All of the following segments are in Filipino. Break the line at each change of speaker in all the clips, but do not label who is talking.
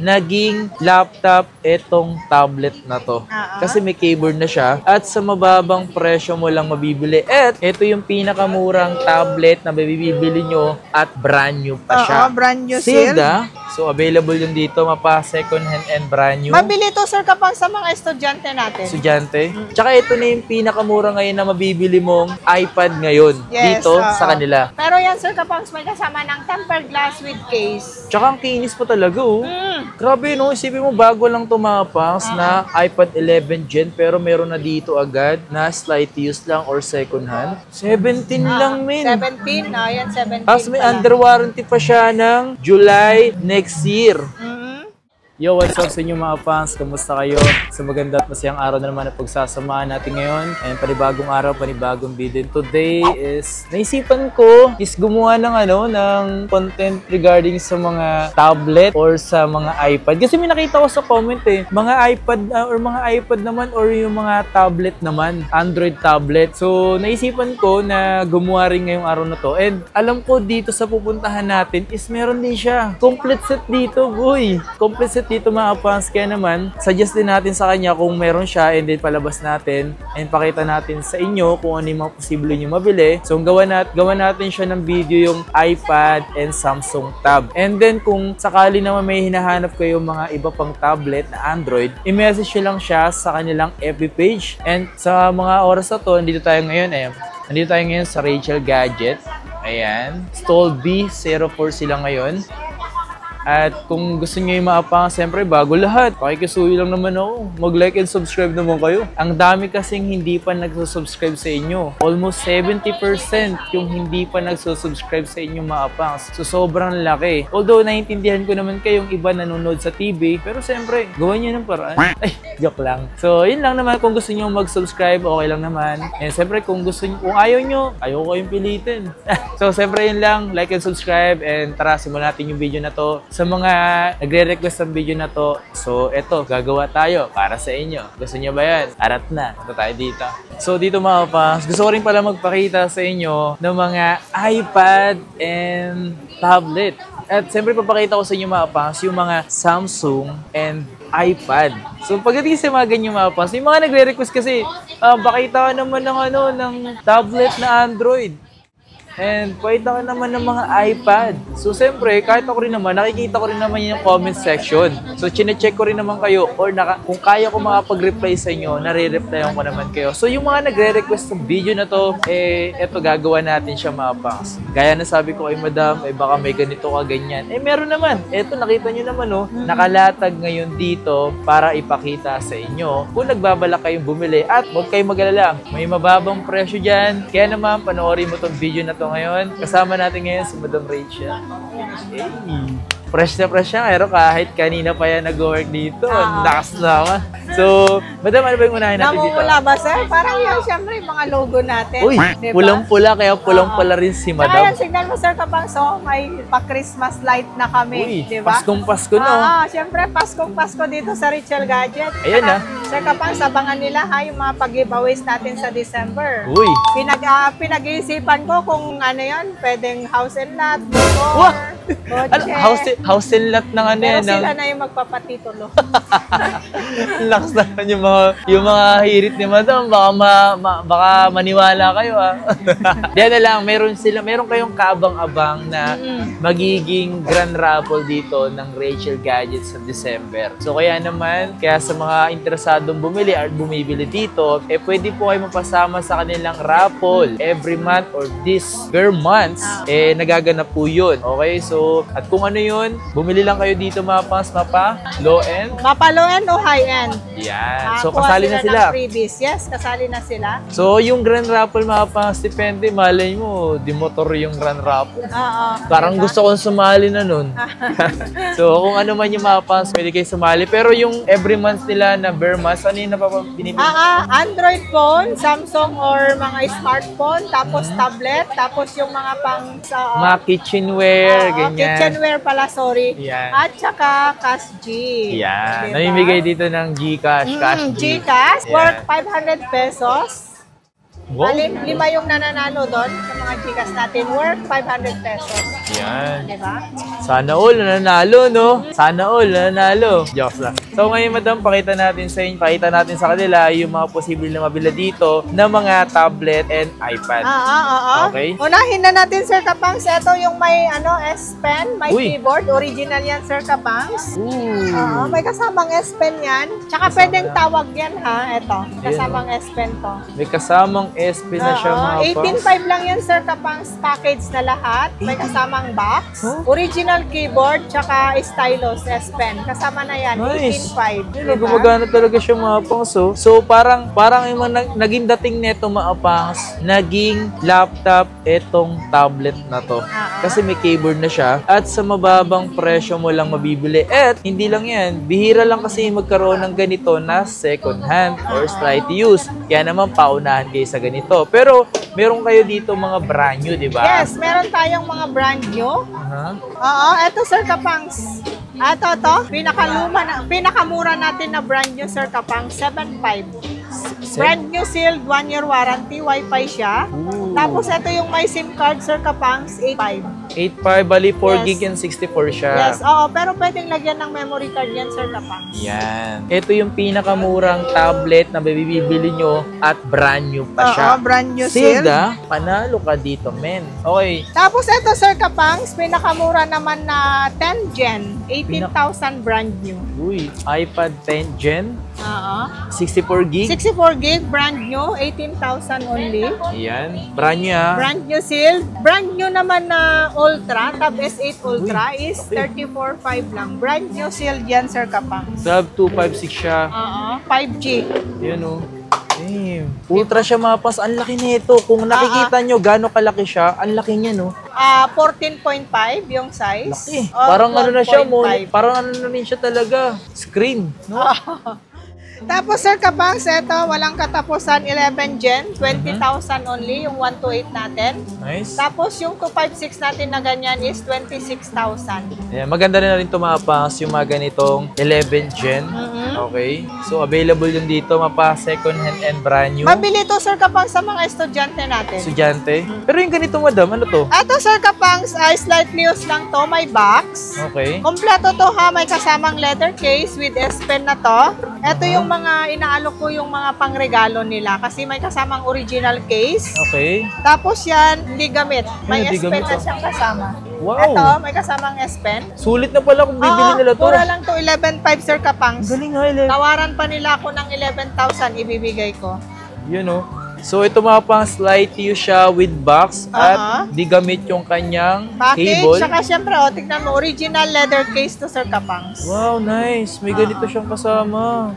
naging laptop itong tablet na to. Kasi may keyboard na siya at sa mababang presyo mo lang mabibili. At ito yung pinakamurang tablet na mabibili nyo at brand new pa siya.
Brand new
sealed. So available yung dito, mapa second hand and brand new.
Mabili to sir kapag sa mga estudyante natin.
Estudyante. Tsaka ito na yung pinakamura ngayon na mabibili mong iPad ngayon dito sa kanila.
Pero yan sir kapag may kasama ng tempered glass with case.
Tsaka ang kinis pa talaga Grabe no, isipin mo bago lang tumapas na iPad 11 Gen pero meron na dito agad na slight use lang or second hand. 17 lang min.
17, yan 17.
Tapos may under warranty pa siya ng July next year. Yo, what's up sa inyo mga fans? Kamusta kayo? Sa maganda at masayang araw na naman na pagsasamahan natin ngayon. And panibagong araw, panibagong video. Today is, naisipan ko is gumawa ng content regarding sa mga tablet or sa mga iPad. Kasi may nakita ko sa comment mga iPad or mga iPad naman or yung mga tablet naman, Android tablet. So, naisipan ko na gumawa rin ngayong araw na to. And alam ko dito sa pupuntahan natin is meron din siya. Complete set dito, boy. Complete set dito mga fans, kaya naman suggest din natin sa kanya kung meron siya and then palabas natin and pakita natin sa inyo kung ano yung mga posible nyo mabili. So gawa natin siya ng video yung iPad and Samsung Tab. And then kung sakali naman may hinahanap kayo mga iba pang tablet na Android, i-message nyo lang siya sa kanilang FB page. And sa mga oras na to, nandito tayo ngayon sa Rachel Gadget. Ayan, stall B04 sila ngayon. At kung gusto niyo yung maapang, siyempre bago lahat, pakikisuyo lang naman ako. Mag-like and subscribe naman kayo. Ang dami kasing hindi pa nagsusubscribe sa inyo. Almost 70% yung hindi pa nagsusubscribe sa inyo maapang. So sobrang laki. Although naiintindihan ko naman kayong iba nanonood sa TV, pero siyempre, gawan niyo ng paraan. Ay, joke lang. So yun lang naman, kung gusto niyo mag-subscribe, okay lang naman. And siyempre kung ayaw niyo, ayaw ko kayong pilitin. So siyempre yun lang, like and subscribe, and tara, simulan natin yung video na to. Sa mga nagre-request ng video na to, so eto, gagawa tayo para sa inyo. Gusto niyo ba yan? Arat na. Ito tayo dito. So dito mga fans, gusto ko rin pala magpakita sa inyo ng mga iPad and tablet. At siyempre papakita ko sa inyo mga fans, yung mga Samsung and iPad. So pagdating sa mga ganyan mga fans, yung mga nagre-request kasi, pakita ka naman ng tablet na Android. And pakita ka naman ng mga iPad. So, siyempre, kahit ako rin naman, nakikita ko rin naman yung comment section. So, chine-check ko rin naman kayo or kung kaya ko makapag-reply sa inyo, nare-replyan ko naman kayo. So, yung mga nagre-request ng video na to, eto, gagawa natin siya mga pangs. Gaya na sabi ko kay madam, baka may ganito ka ganyan. Meron naman. Eto, nakita nyo naman, nakalatag ngayon dito para ipakita sa inyo kung nagbabalak kayong bumili. At huwag kayong mag-alala, may mababang presyo dyan. Kaya naman, panoorin mo tong video na to ngayon. Kasama natin ngayon si Madam Rachel. Hey. Fresh na fresh siya, pero kahit kanina pa yan nag-work dito, lakas naman. So, Madam, ano ba yung unahin natin dito?
Namumula ba, sir? Parang yun, siyempre, yung mga logo natin.
Uy, diba? Pulang-pula, kaya pulang-pula rin si Madam.
Kaya signal mo, sir, kapag may pa-Christmas light na kami,
uy,
diba?
Paskong-Pasko, no?
Siyempre, Paskong-Pasko dito sa Rachel Gadget.
Ayan na.
Sir, kapag sabangan nila, yung mga pag-giveaways natin sa December.
Uy.
Pinag-iisipan ko kung ano yan, pwedeng house and lot, motor,
house and lot ng ano yan.
Pero sila na yung magpapatitulo.
Lakas naman yung mga hirit ni Madam. Baka maniwala kayo, Diyan na lang, meron kayong kaabang-abang na magiging grand raffle dito ng Rachel Gadget sa December. So kaya sa mga interesadong bumili at bumibili dito, pwede po kayo mapasama sa kanilang raffle every month or this per month. Nagaganap po yun. Okay, so at kung ano yun, bumili lang kayo dito mga pangs, mapa low end.
Mapa low end o high end?
Yan. So kasali na sila.
Yes, kasali na sila.
So yung grand raffle mga pangs, depende, malay mo, di motor yung grand raffle. Parang gusto kong sumali na nun. So kung ano man yung mga pangs, pwede kayo sumali. Pero yung every month nila na bare months, ano yung pinipili?
Android phone, Samsung or mga smartphone, tapos tablet, tapos yung mga
mga kitchenware, ganyan.
Kitchenware pala, sorry.
Yan.
At saka Cash G.
Yan. Diba? Namimigay dito ng GCash, Cash G.
GCash, worth 500 pesos.
Wow.
Bali, 5 yung nananalo doon sa mga Gcash natin worth 500 pesos.
Yan.
Diba?
Sana all nanalo, no? Sana all nanalo. Jokes lang. So ngayon, madam, pakita natin sa kanila yung mga posible na mabila dito na mga tablet and iPad. Okay?
Unahin na natin, Sir Kapangs. Ito yung may S Pen, may
Uy.
keyboard. Original yan, Sir Kapangs.
Ooh.
May kasamang S Pen yan. Tsaka pwedeng tawag yan, ha? Ito, kasamang S Pen to.
May kasamang SP na siya, mga pangs.
18.5 lang yan, Sir Kapangs. Package na lahat. May kasamang box. Original keyboard, tsaka stylus, S Pen. Kasama na yan,
Nice.
18.5.
Ayun, gumagana talaga siya, mga pangs. So parang yung mga naging dating neto, mga pangs, naging laptop etong tablet na to. Kasi may keyboard na siya at sa mababang presyo mo lang mabibili. At hindi lang yan, bihira lang kasi magkaroon ng ganito na second hand or slight use. Kaya naman paunahan kayo sa ganito. Pero meron kayo dito mga brand new, di ba?
Yes, meron tayong mga brand new. Oo, eto, Sir Kapangs. Ito, pinakamura natin na brand new, Sir Kapang, 7.5. Brand new sealed, 1-year warranty, Wi-Fi siya.
Ooh.
Tapos ito yung may SIM card, Sir Kapang, 8.5.
8.5, bali 4
Yes.
gig and 64 siya.
Yes, oo, pero pwedeng lagyan ng memory card yan, Sir Kapang.
Yan. Ito yung pinakamurang tablet na bibili nyo at brand new pa siya.
Oo, brand new
Sealed,
sealed.
panalo ka dito, men. Okay.
Tapos ito, Sir Kapangs, pinakamura naman na 10 Gen, 18,000 brand new.
Uy, iPad 10 Gen,
Oo.
64 gig.
64 gig, brand new, 18,000 only.
Yan. Brand new, ha?
Brand new sealed. Brand new naman na Ultra, Tab S8 Ultra is
okay.
34.5 lang. Brand new sealed yan, Sir Kapang.
Tab 256 siya.
Oo, 5G.
Yan, oh. Damn. Ultra siya, mga pas. Ang laki nito. Kung nakikita nyo gano'ng kalaki siya, ang laki niya, no?
14.5 yung size.
Laki.
Oh,
Parang ano na siya,
12.5.
parang ano na rin siya talaga. Screen, no?
Tapos, Sir Kapangs, eto, walang katapusan, 11 Gen, 20,000 only, yung 128 natin.
Nice.
Tapos, yung 256 natin na ganyan is 26,000.
Ayan, maganda na rin tumapas yung mga ganitong 11 Gen. Okay. So, available yun dito, mapa second hand and brand new.
Mabili to, Sir Kapangs, sa mga estudyante natin.
Estudyante. Pero yung ganito, madam, ano to?
Eto, Sir Kapangs, slightly used lang to, may box.
Okay.
Kompleto to ha, may kasamang leather case with S Pen na to. Ito yung mga inaalok ko yung mga pangregalo nila kasi may kasamang original case.
Okay.
Tapos yan, hindi gamit. May
Hindi
S Pen
gamit,
na
oh.
siyang kasama.
Wow.
Ito, may kasamang S Pen.
Sulit na pala kung bibili
Oo,
nila to.
mura lang to, 11.5 Sir Kapangs.
Galing nga, Ele.
Tawaran pa nila ako ng 11,000, ibibigay ko.
Yun, oh. So, ito mga pang slight use siya with box at di gamit yung kanyang
Package,
cable.
saka syempre, tignan mo, original leather case to Sir Kapangs.
Wow, nice. May ganito siyang kasama.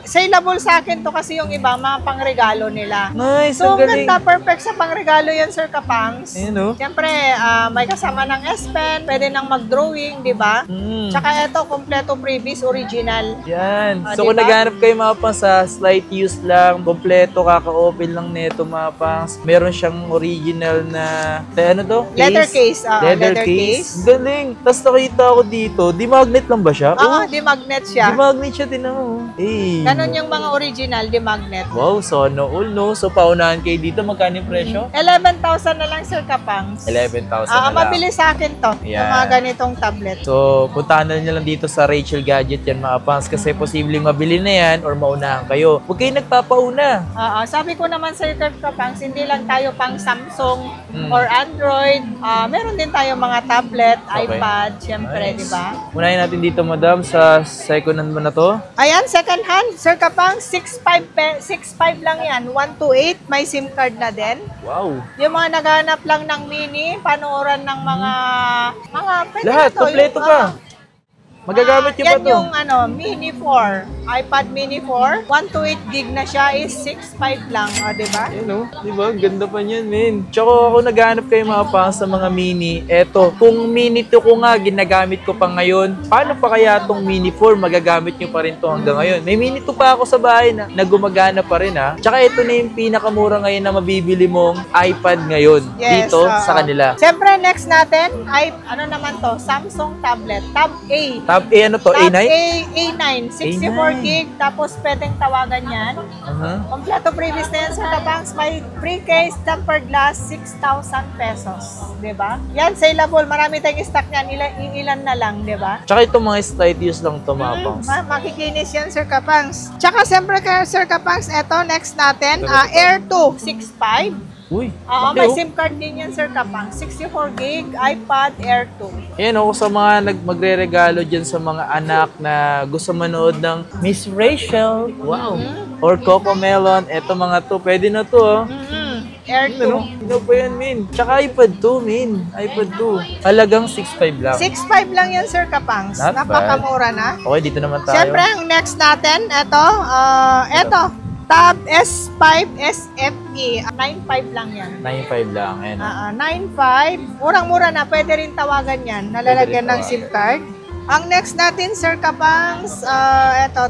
Saleable sa akin to kasi yung iba, mga pangregalo nila.
Nice,
So,
ang galing.
ganda, perfect sa pangregalo yan, Sir Kapangs.
Ayun, oh.
Siyempre, may kasama ng S Pen, pwede nang mag-drawing, di ba? Tsaka ito, kompleto freebies, original.
Yan. So,
diba?
kung naghanap kayo mga pang sa slight use lang, kompleto, kaka-open lang neto mga pangs. Meron siyang original na, ano to?
Leather case.
Leather case. Galing. Tapos nakita ko dito, di magnet lang ba siya?
Oo, di-magnet
Di
siya.
magnet siya din ako. Eh.
Ganon yung mga original, di-magnet.
Wow, sana all, no? So, paunahan kayo dito. Magkano yung presyo?
11,000 na lang, Sir Kapangs.
11,000 na lang.
Mabili sa akin to. Yung
Yan.
mga ganitong tablet.
So, puntahan na nyo lang dito sa Rachel Gadget yan mga pangs kasi posibleng mabili na yan or maunahan kayo. Huwag kayo nagpapauna.
Sabi ko naman sa Sir Kapangs, hindi lang tayo pang Samsung or Android. Meron din tayo mga tablet,
Okay.
iPad, syempre,
Nice.
di ba?
Unahin natin dito, madam, sa second hand mo na to.
Ayan, second hand, Sir Kapangs, 6.5 lang yan. 128, may SIM card na din.
Wow.
Yung mga naghanap lang ng mini, panooran ng mga pwede
Lahat,
na to,
kompleto
yung,
pa. Magagamit nyo ba
yan
to?
yung Mini 4, iPad Mini 4, 128 gig na siya is 6.5 lang, di ba?
Yan o, di ba? Ganda pa niyan, men. Tsaka ako naghanap kayo mga pangs sa mga mini. Eto, kung mini to ko nga, ginagamit ko pa ngayon, paano pa kaya tong mini 4 magagamit nyo pa rin to hanggang ngayon? May mini 2 pa ako sa bahay na gumagana pa rin ha. Tsaka ito na yung pinakamura ngayon na mabibili mong iPad ngayon
Yes,
dito sa kanila.
Siyempre, next natin, ay, ano naman to, Samsung tablet, Tab A.
Tab A, ano to?
Tab
A9?
A9, 64 gig, tapos pwedeng tawagan yan. Kompleto previous na yan, Sir Kapangs. May free case, tempered glass, 6,000 pesos. Diba? Yan, saleable. Marami tayong stock niyan. Ilan na lang, diba?
Tsaka itong mga slight use lang to, mga pangs.
Makikinis yan, Sir Kapangs. Tsaka siyempre kay Sir Kapangs, eto, next natin, Air 2, 6.5.
Uy,
may SIM card din yan, Sir Kapang. 64 gig, iPad Air 2.
Yan o, sa mga magre-regalo dyan sa mga anak na gusto manood ng Miss Rachel, wow, or Coco Melon, eto mga to, pwede na to, oh.
Air 2.
Ano pa yan, min? Tsaka iPad 2, min. iPad 2. Halagang 6.5 lang.
6.5 lang yan, Sir Kapangs.
Not
Napakamura na.
Okay, dito naman tayo.
Siyempre, ang next natin, eto, Tab S5 SFE. 9.5 lang yan.
9.5 lang, ayan.
9.5. Murang-mura na. Pwede rin tawagan yan. Nalalagyan ng SIM card. Ang next natin, Sir Kapangs, eto,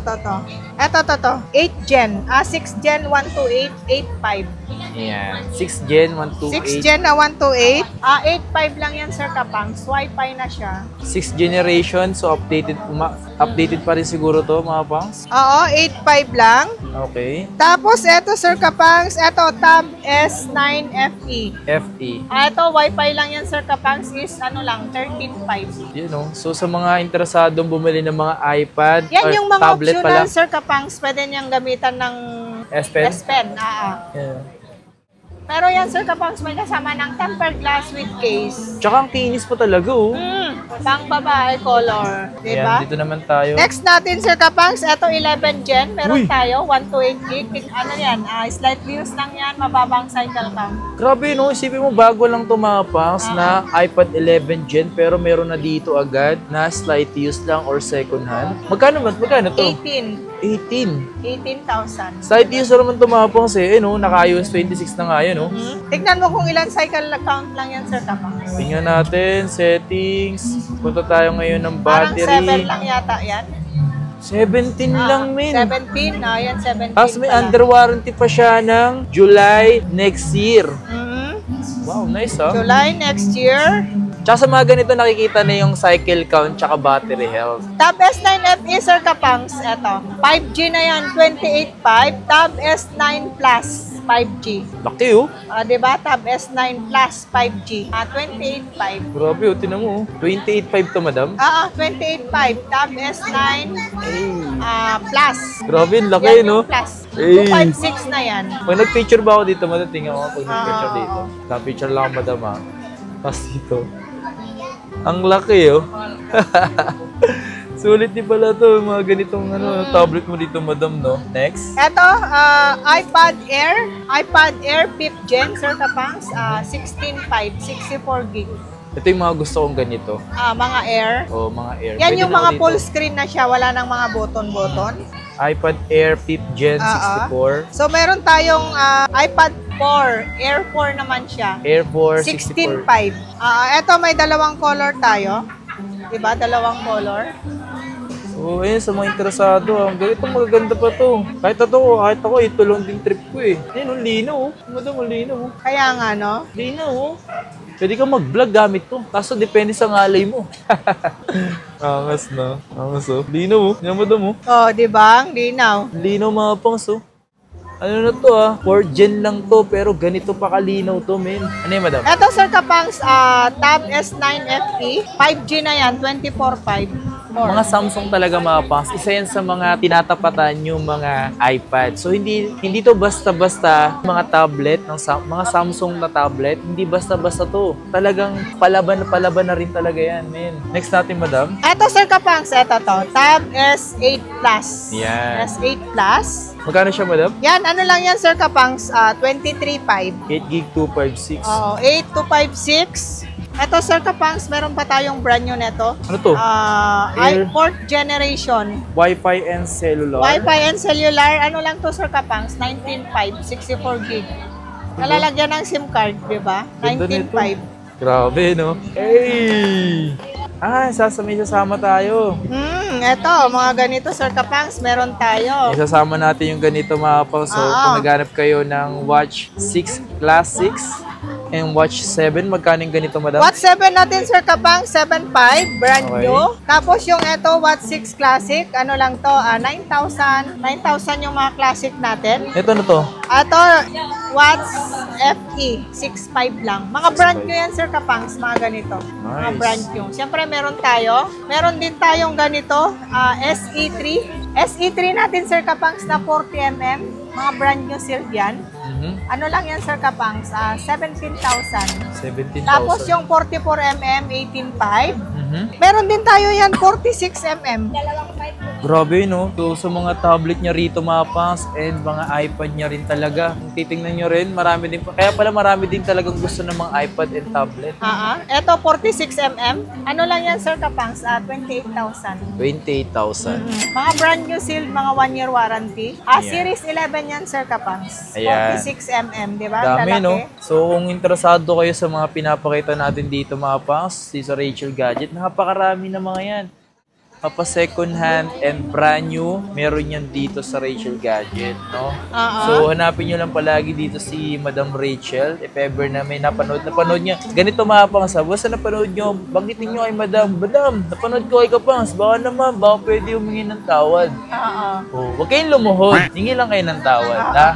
8 Gen. 6 Gen 128, 8.5.
Ayan. 6 Gen 128.
6 Gen na 128. 8.5 lang yan, Sir Kapangs. Wi-Fi na siya.
6 generation, so updated pa rin siguro to, mga pangs.
Oo, 8.5 lang.
Okay.
Tapos, eto, Sir Kapangs, eto, Tab S9 FE.
FE.
Ito, Wi-Fi lang yan, Sir Kapangs, is 13.5.
You know, so sa mga interesadong bumili ng mga iPad
Yan
or
yung mga
tablet
optional,
pala.
Sir Kapangs, pwede niyang gamitan ng
S Pen?
S Pen.
Yeah.
Pero yan, Sir Kapangs, may kasama ng tempered glass with case.
Tsaka ang kinis pa talaga, oh.
Pang babae color. Diba?
Ayan, dito naman tayo.
Next natin, Sir Kapangs, ito 11 Gen. Meron
Uy!
tayo, 128 gig. Ano yan? Slight views lang yan, mababang cycle count.
Grabe, no? Isipin mo, bago lang tumapang na iPad 11 Gen, pero meron na dito agad na slight use lang or second hand. Magkano to?
18. 18,000.
Slight use na naman tumapang eh, no? Naka-iOS 26 na nga yun, no?
Tignan mo kung ilan cycle count lang yan, Sir Kapangs.
Tingnan natin, settings. Punta tayo ngayon ng
Parang
battery.
7 lang yata yan.
17 lang, min.
17, yan 17
Tapos may
pala.
under warranty pa siya ng July next year. Wow, nice, ah.
July next year.
Tsaka sa mga ganito nakikita na yung cycle count tsaka battery health.
Tab S9 FE, Sir Kapangs, eto. 5G na yan, 28.5. Tab S9 Plus, 5G.
Laki, oh.
Diba? Tab S9 Plus, 5G. 28.5.
Grabe, oh. Tinan mo, oh. 28.5 to, madam.
28.5. Tab S9 Plus.
Grabe, ang laki,
Yan
no?
yung Plus.
Hey.
256 na yan.
Pag nag-picture ba ako dito, madam? Tingnan ko pag nag-picture dito. Na-picture lang ako, madam, ah. Tapos dito. Ang laki, oh. Sulit din pala to, mga ganitong tablet mo dito, madam, no? Next.
Ito, iPad Air 5th Gen, Sir Kapangs, 16.5, 64 gig.
Ito yung mga gusto kong ganito.
Mga Air.
O, mga Air.
Yan
Pwede
yung
na
mga
ako
full
dito.
screen na siya, wala nang mga button-button.
iPad Air 5th Gen 64.
So, meron tayong iPad 4, Air 4 naman siya.
Air 4 64.
16.5. Ito, may dalawang color tayo. Diba? Dalawang color.
So, ayun, sa mga interesado, ang ganito magaganda pa to. Kahit ako, ito lang din trip ko eh. Ayun, ang linaw, oh. Madam, ang linaw, oh.
Kaya nga, no?
Linaw, oh. Pwede ka mag-vlog gamit to. Kaso, depende sa ngalay mo. Angas na. Angas, oh. Linaw, oh. Yan, madam, oh.
Oh, diba? Ang linaw.
Linaw, mga pangs, oh. Ano na to, 4 gen lang to, pero ganito pa kalinaw to, men. Ano yun, madam?
Ito, Sir Kapangs, Tab S9 FE. 5G na yan, 24.5.
Mga Samsung talaga, mga pangs. Isa yan sa mga tinatapatan yung mga iPad. So, hindi to basta-basta mga tablet, mga Samsung na tablet. Hindi basta-basta to. Talagang palaban na rin talaga yan, men. Next natin, madam.
Ito, Sir Kapangs, ito to. Tab S8 Plus.
Yan.
S8 Plus.
Magkano siya, madam?
Yan, ano lang yan, Sir Kapangs? 23.5.
8 gig 256.
Oo, 8256. Ito, Sir Kapangs, meron pa tayong brand new neto.
Ano to? Air.
4th generation.
Wi-Fi and cellular.
Wi-Fi and cellular. Ano lang to, Sir Kapangs? 19.5, 64 gig. Nalalagyan ng SIM card, di ba?
Ganda nito.
19.5.
Grabe, no? Hey! Sasama tayo.
Eto, mga ganito, Sir Kapangs, meron tayo.
Isasama natin yung ganito, mga pang. So, kung naghanap kayo ng Watch 6 Classics, And Watch 7, magkano yung ganito, madam?
Watch 7 natin, Sir Kapang, 7.5, brand
Okay.
new. Tapos yung ito, Watch 6 Classic, ano lang to, 9,000. 9,000 yung mga classic natin.
Ito na to.
Ito, Watch FE, 6.5 lang. Mga brand new yan, Sir Kapangs, mga ganito. Mga
Nice.
brand new. Siyempre, meron tayo. Meron din tayong ganito, SE3. SE3 natin, Sir Kapangs, na 40mm. Mga brand new sealed yan. Ano lang yan, Sir Kapangs? 17,000.
17,000.
Tapos yung 44mm, 18.5.
Mhm.
Meron din tayo yan, 46mm.
Grabe, no? So, sa mga tablet niya rito, mga pangs, and mga iPad niya rin talaga. Kung titingnan nyo rin, marami din, kaya pala marami din talagang gusto ng mga iPad and tablet.
Ito, 46mm. Ano lang yan, Sir Kapangs? 28,000.
28,000.
Mga brand new sealed, mga 1-year warranty.
Ayan.
Series 11 yan, Sir Kapangs.
Ayan.
46mm, di ba?
Dami,
Lalaki.
no? So, kung interesado kayo sa mga pinapakita natin dito, mga pangs, si sa Rachel Gadget, napakarami na mga yan. Papa second hand and brand new, meron yan dito sa Rachel Gadget, no? So, hanapin nyo lang palagi dito si Madam Rachel. If ever na may napanood niya. Ganito mga pangs, basta napanood nyo, banggitin nyo kay Madam. Madam, napanood ko kay Kapangs. Baka naman, baka pwede humingi ng tawad. Oh, huwag kayong lumuhod. Hingi lang kayo ng tawad, ha?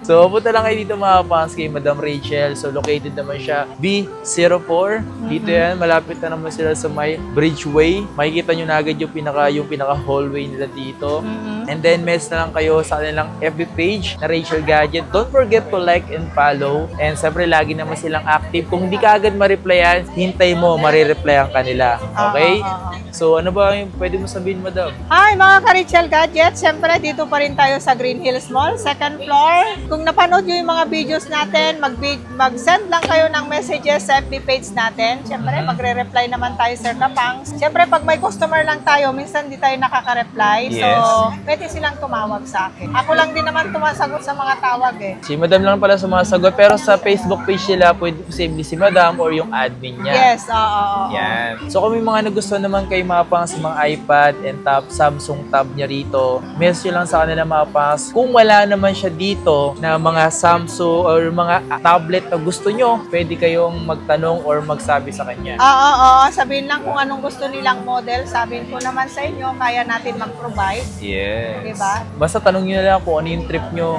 So, punta lang kayo dito mga pangs kay Madam Rachel. So, located naman siya B04. Dito yan, malapit na naman sila sa may Bridgeway. Makikita nyo na agad yung pinaka hallway nila dito. And then message na lang kayo sa kanilang FB page na Rachel Gadget. Don't forget to like and follow. And siyempre lagi naman silang active. Kung hindi ka agad ma-replyan, hintay mo, marireplyan ka nila. Okay? So ano ba yung pwede mo sabihin, Madam?
Hi mga ka-Rachel Gadget, siyempre dito pa rin tayo sa Green Hills Mall, second floor. Kung napanood nyo yung mga videos natin, mag-send lang kayo ng messages sa FB page natin. Siyempre magre-reply naman tayo, Sir Kapangs. Siyempre pag may customer lang tayo, minsan di tayo nakaka-reply.
Yes.
So, pwede silang tumawag sa akin. Ako lang din naman tumasagot sa mga tawag eh.
Si Madam lang pala sumasagot. Pero sa Facebook page nila, pwede posible si Madam or yung admin niya.
Yes, oo.
Yan. So kung may mga nagustuhan naman kay mga pangs mga iPad and tab, Samsung tab niya rito, message nyo lang sa kanila mga pangs. Kung wala naman siya dito na mga Samsung or mga tablet na gusto nyo, pwede kayong magtanong or magsabi sa kanya.
Oo. Sabihin lang kung anong gusto nilang model. Sabihin ko naman sa inyo, kaya natin mag-provide.
Yes.
Diba?
Basta tanong nyo na lang kung ano yung trip nyo.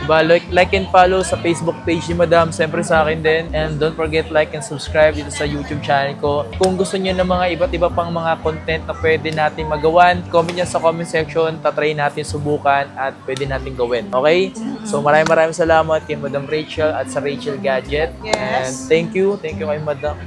Diba? Like and follow sa Facebook page ni Madam. Siyempre sa akin din. And don't forget like and subscribe dito sa YouTube channel ko. Kung gusto nyo ng mga iba't iba pang mga content na pwede natin magawan, comment nyo sa comment section. Tatry natin subukan at pwede natin gawin. Okay? So maraming salamat kay Madam Rachel at sa Rachel Gadget.
Yes.
And thank you. Thank you kay Madam.